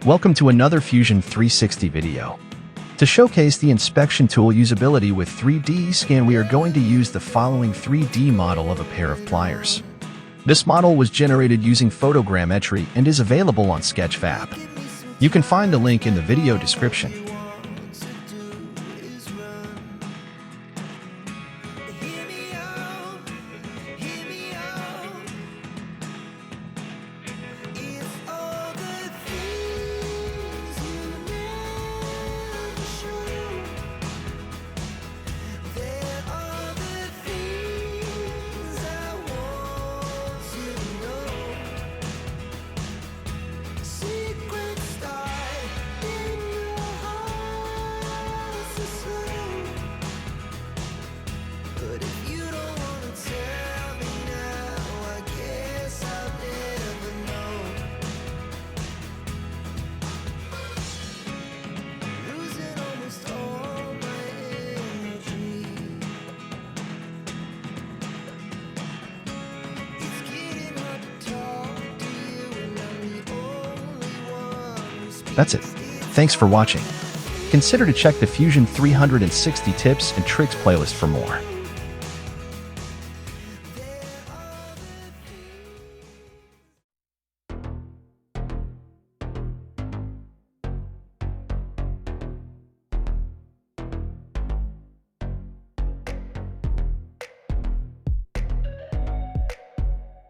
Welcome to another Fusion 360 video. To showcase the inspection tool usability with 3D scan, we are going to use the following 3D model of a pair of pliers. This model was generated using photogrammetry and is available on Sketchfab. You can find the link in the video description. That's it. Thanks for watching. Consider to check the Fusion 360 tips and tricks playlist for more.